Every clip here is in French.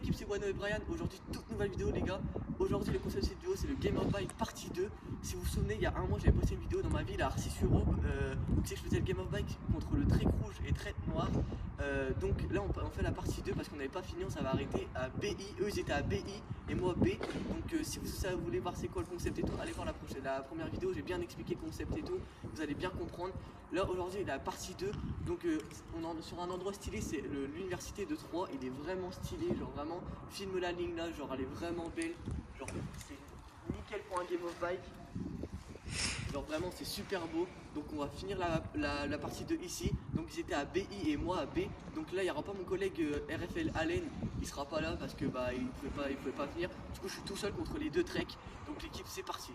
l'équipe, c'est Wano et Brian. Aujourd'hui, toute nouvelle vidéo, les gars. Aujourd'hui, le concept de cette vidéo, c'est le Game of Bike partie 2. Si vous vous souvenez, il y a un mois, j'avais posté une vidéo dans ma ville à Arcis-sur-Aube. Tu sais que je faisais le Game of Bike contre le Trek rouge et Trek noir. Donc là, on fait la partie 2 parce qu'on n'avait pas fini, on s'avait arrêté à BI. Eux, ils étaient à BI et moi B. Donc si vous voulez voir c'est quoi le concept et tout, allez voir la première vidéo. J'ai bien expliqué le concept et tout. Vous allez bien comprendre. Là, aujourd'hui, il est à partie 2. Donc on est sur un endroit stylé, c'est l'université de Troyes. Il est vraiment stylé, genre vraiment, filme la ligne là, genre elle est vraiment belle. Genre c'est nickel pour un Game of Bike. Genre vraiment c'est super beau. Donc on va finir la partie 2 ici. Donc ils étaient à BI et moi à B. Donc là il n'y aura pas mon collègue RFL Allen. Il sera pas là parce que bah il pouvait pas venir. Du coup je suis tout seul contre les deux treks. Donc l'équipe c'est parti.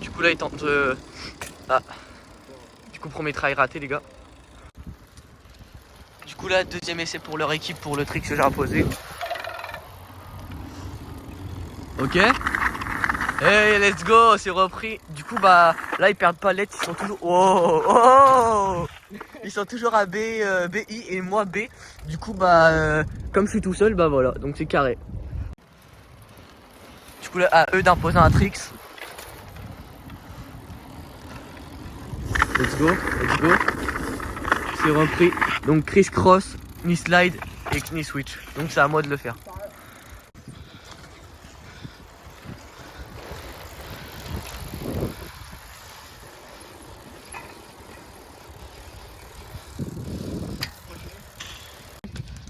Du coup là il tente du coup premier try raté les gars. Du coup là deuxième essai pour leur équipe pour le trick que j'ai imposé. Ok. Hey let's go, c'est repris. Du coup bah là ils perdent pas l'aide, ils sont toujours. Oh ils sont toujours à BI et moi B. Du coup bah comme je suis tout seul bah voilà, donc c'est carré. Du coup là à eux d'imposer un tricks. Let's go. C'est repris. Donc criss cross, knee slide et knee switch. Donc c'est à moi de le faire.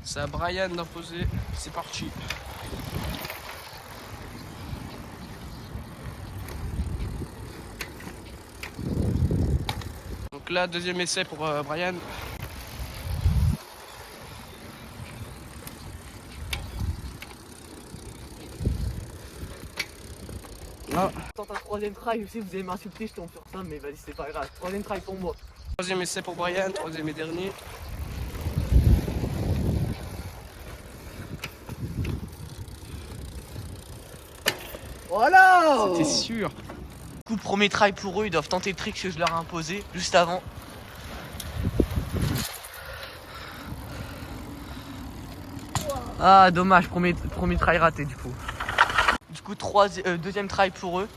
C'est à Brian d'imposer, c'est parti. Donc là, deuxième essai pour Brian. Ah. Tente un troisième try, je sais vous allez m'insulter, je tombe sur ça, mais vas-y c'est pas grave. Troisième try pour moi. Troisième essai pour Brian, troisième et dernier. Voilà. C'était sûr. Du coup premier try pour eux, ils doivent tenter le trick que je leur ai imposé juste avant. Ah dommage, premier try raté du coup. Du coup deuxième try pour eux.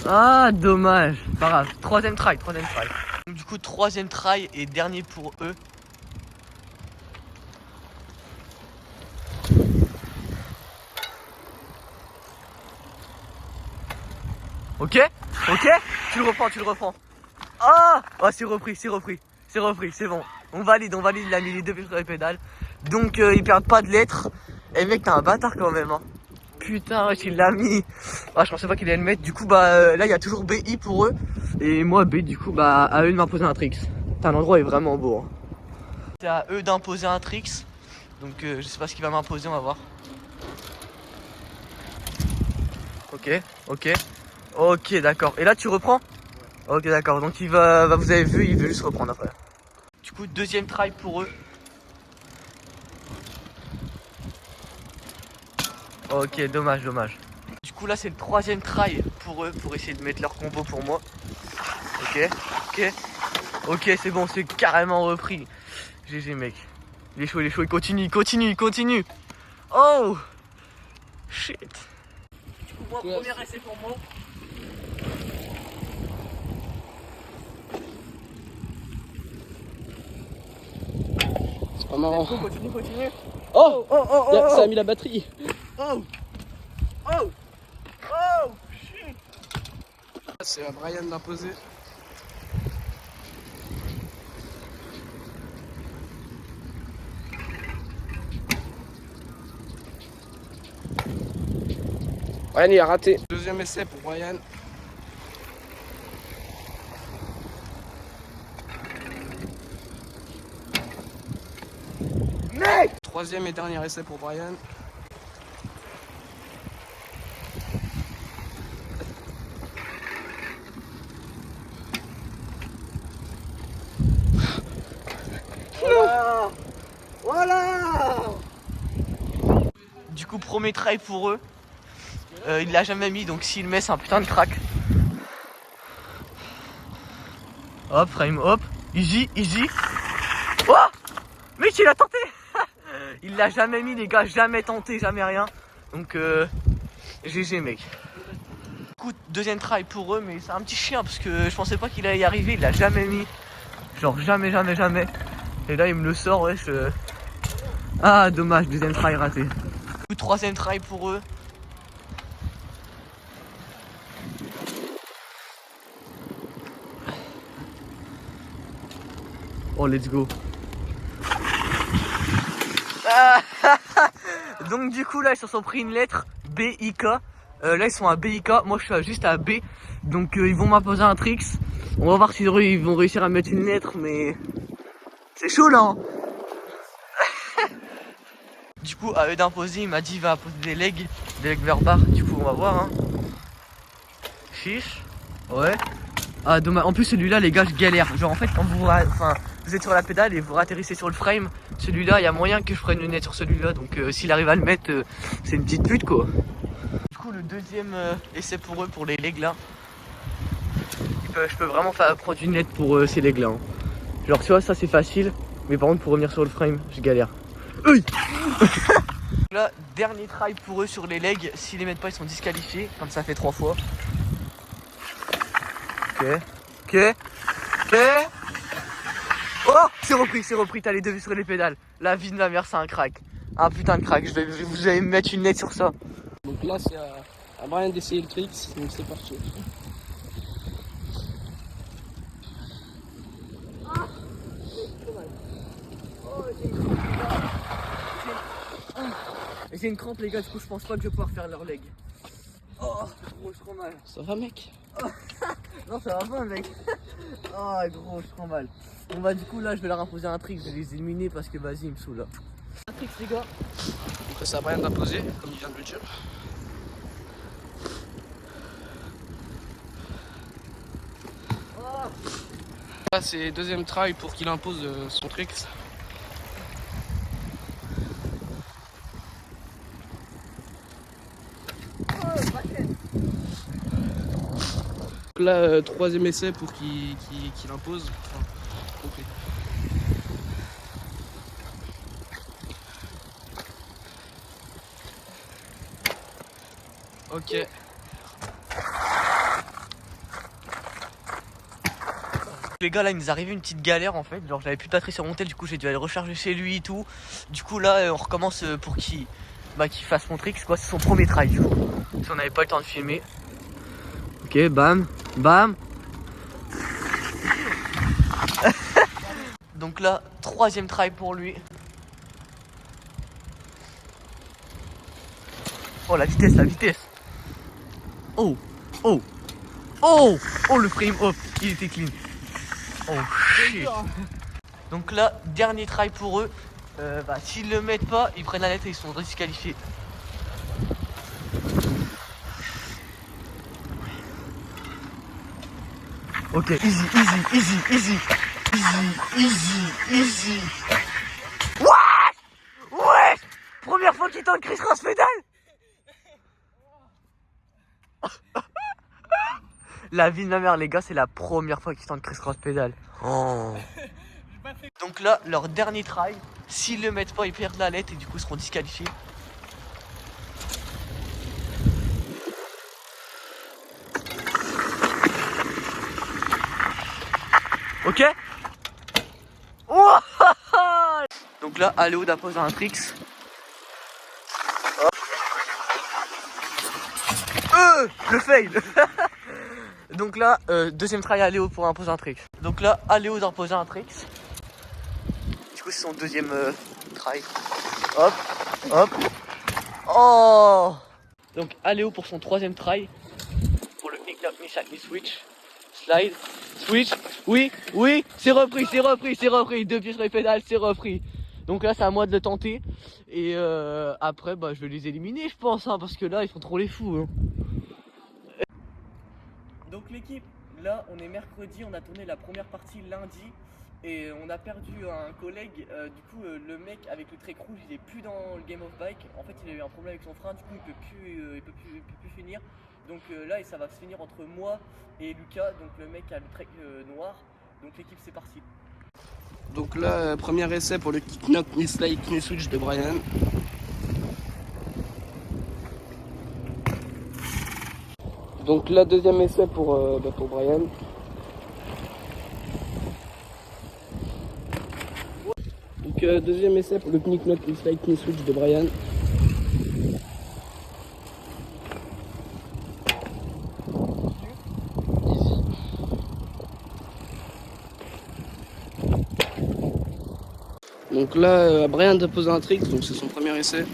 Ah dommage, pas grave. Troisième try. Donc, du coup troisième try et dernier pour eux. Ok, tu le reprends. Ah c'est repris, c'est bon. On valide, il a mis les deux pieds sur les pédales. Donc ils perdent pas de lettres. Et mec t'es un bâtard quand même hein. Putain il l'a mis. Ah je pensais pas qu'il allait le mettre. Du coup bah là il y a toujours BI pour eux. Et moi B du coup bah à eux de m'imposer un tricks. Putain l'endroit est vraiment beau hein. C'est à eux d'imposer un tricks. Donc je sais pas ce qu'il va m'imposer, on va voir. Ok d'accord. Et là tu reprends? Ok d'accord, donc vous avez vu, il veut juste reprendre après. Du coup deuxième try pour eux. Ok dommage. Du coup là c'est le troisième try pour eux, pour essayer de mettre leur combo pour moi. Ok c'est bon, c'est carrément repris. GG mec. Il est chaud, il continue. Oh shit. Du coup moi premier essai pour moi. C'est pas marrant. Continue. Oh, ça a mis la batterie. Oh shit. C'est à Brian d'imposer. Brian il a raté. Deuxième essai pour Brian. Mec. Troisième et dernier essai pour Brian. Du coup, premier try pour eux. Il l'a jamais mis, donc s'il met, c'est un putain de crack. Hop, frame, hop. Easy, easy. Oh! Mec, il a tenté. Il l'a jamais mis, les gars. Jamais tenté, jamais rien. Donc, GG, mec. Du coup, deuxième try pour eux, mais c'est un petit chien parce que je pensais pas qu'il allait y arriver. Il l'a jamais mis. Genre, jamais, jamais, jamais. Et là, il me le sort, ouais. Ah, dommage, deuxième try raté. Du coup, troisième try pour eux. Oh, let's go. Donc du coup là ils se sont pris une lettre BIK. Là ils sont à BIK, moi je suis juste à B. Donc ils vont m'imposer un tricks. On va voir si ils vont réussir à mettre une lettre, mais c'est chaud là hein. Du coup à eux d'imposer, il m'a dit il va imposer des legs vers bar. Du coup on va voir hein. Chiche. Ouais. Ah dommage, en plus celui-là les gars je galère. Genre en fait quand vous êtes sur la pédale et vous ratterrissez sur le frame, celui-là il y a moyen que je prenne une net sur celui-là. Donc s'il arrive à le mettre, c'est une petite pute quoi. Du coup le deuxième essai pour eux pour les legs là. Je peux vraiment prendre une net pour ces legs là hein. Genre tu vois ça c'est facile. Mais par contre pour revenir sur le frame je galère. Là dernier try pour eux sur les legs. S'ils les mettent pas ils sont disqualifiés. Comme ça fait 3 fois. Ok. Oh, c'est repris, t'as les deux vues sur les pédales. La vie de ma mère, c'est un crack. Un putain de crack, vous allez me mettre une net sur ça. Donc là, c'est à Brian d'essayer le tricks, donc c'est parti. J'ai une crampe, les gars, du coup, je pense pas que je vais pouvoir faire leur leg. Oh, gros, je prends mal. Ça va, mec? Non, ça va pas, mec. Oh, gros, je prends mal. Bon, bah, du coup, là, je vais leur imposer un trick, je vais les éliminer parce que, vas-y, il me saoule là. Un trick, les gars. Donc c'est à Brian d'imposer, comme il vient de le dire. Là, c'est deuxième try pour qu'il impose son tricks. Là, troisième essai pour qu'il impose. Enfin, compris. Ok. Les gars là il nous est arrivé une petite galère en fait, genre j'avais plus de batterie sur mon tel, du coup j'ai dû aller recharger chez lui et tout. Du coup là on recommence pour qu'il fasse mon trick, quoi, c'est son premier try du coup. Si on n'avait pas le temps de filmer. Ok, bam, bam. Donc là, troisième try pour lui. Oh la vitesse, la vitesse. Oh, oh, oh, oh le frame hop, il était clean. Oh shit. Donc là, dernier try pour eux. S'ils le mettent pas, ils prennent la lettre et ils sont disqualifiés. Ok, easy, easy, easy, easy, easy, easy, easy. What? Ouais. Première fois qu'il tente Chris Cross pédale. La vie de ma mère, les gars, c'est la première fois qu'ils tentent Chris Cross pédale. Oh. Donc là, leur dernier try, s'ils le mettent pas, ils perdent la lettre et du coup ils seront disqualifiés. Ok. Oh. Donc là, Aléo d'impose un tricks. Le fail. Donc là, deuxième try Aléo pour imposer un trick. Donc là, Aléo d'imposer un trick. Du coup, c'est son deuxième try. Hop, hop. Oh. Donc Aléo pour son troisième try. Pour le Ignite Me Switch. Slide. Switch. Oui, oui. C'est repris, c'est repris, c'est repris. 2 pieds sur les pédales, c'est repris. Donc là, c'est à moi de le tenter. Et après, je vais les éliminer, je pense. Hein, parce que là, ils font trop les fous. Hein. Donc l'équipe, là on est mercredi, on a tourné la première partie lundi. Et on a perdu un collègue, le mec avec le trait rouge il est plus dans le Game of Bike. En fait il a eu un problème avec son frein, du coup il peut plus finir. Donc là ça va se finir entre moi et Lucas, donc le mec a le trait noir. Donc l'équipe c'est parti. Donc là, premier essai pour le kick knock, knee slide, knee switch de Brian. Donc là, deuxième essai pour Brian. Donc deuxième essai pour le knick knock, knee slide, knee switch de Brian. Easy. Donc là, Brian a posé un trick, donc c'est son premier essai.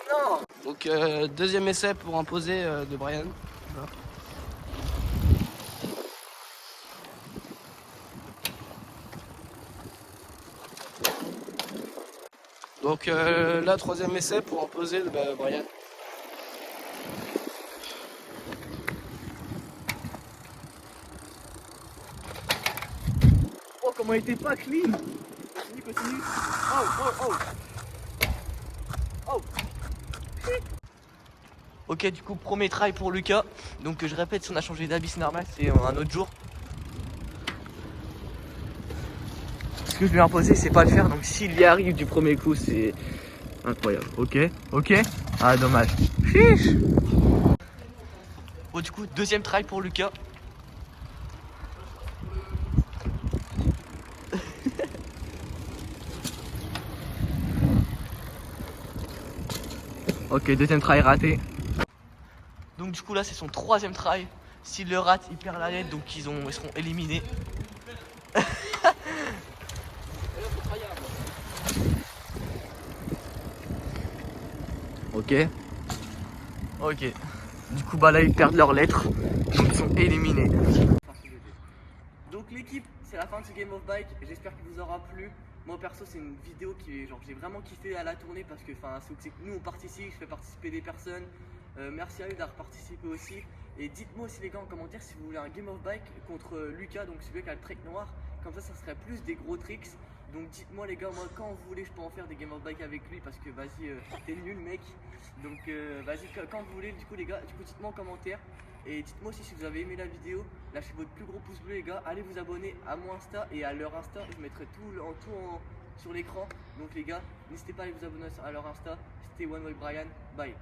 Non. Donc deuxième essai pour imposer de Brian. Voilà. Donc là, troisième essai pour imposer de Brian. Oh comment il était pas clean. Continue. Oh. Ok, du coup premier try pour Lucas. Donc je répète, si on a changé d'habit c'est normal, c'est un autre jour. Ce que je lui ai imposé c'est pas le faire, donc s'il y arrive du premier coup c'est incroyable. Ok. Ah dommage. Chiche. Bon du coup deuxième try pour Lucas. Ok, deuxième try raté. Donc du coup là c'est son troisième try. S'il le rate, il perd la lettre, donc ils seront éliminés. Ok. Du coup bah là ils perdent leur lettre, donc ils sont éliminés. Donc l'équipe, c'est la fin de ce Game of Bike. J'espère qu'il vous aura plu. Moi perso c'est une vidéo qui est genre j'ai vraiment kiffé à la tournée parce que c'est que nous on participe, je fais participer des personnes. Merci à eux d'avoir participé aussi. Et dites-moi aussi les gars en commentaire si vous voulez un Game of Bike contre Lucas, donc celui qui a le trick noir. Comme ça serait plus des gros tricks. Donc dites-moi les gars, moi quand vous voulez je peux en faire des Game of Bike avec lui parce que vas-y t'es nul mec. Donc vas-y quand vous voulez du coup les gars, dites-moi en commentaire. Et dites-moi aussi si vous avez aimé la vidéo, lâchez votre plus gros pouce bleu les gars, allez vous abonner à mon Insta et à leur Insta, je mettrai tout sur l'écran. Donc les gars, n'hésitez pas à aller vous abonner à leur Insta, c'était One Way Brian, bye.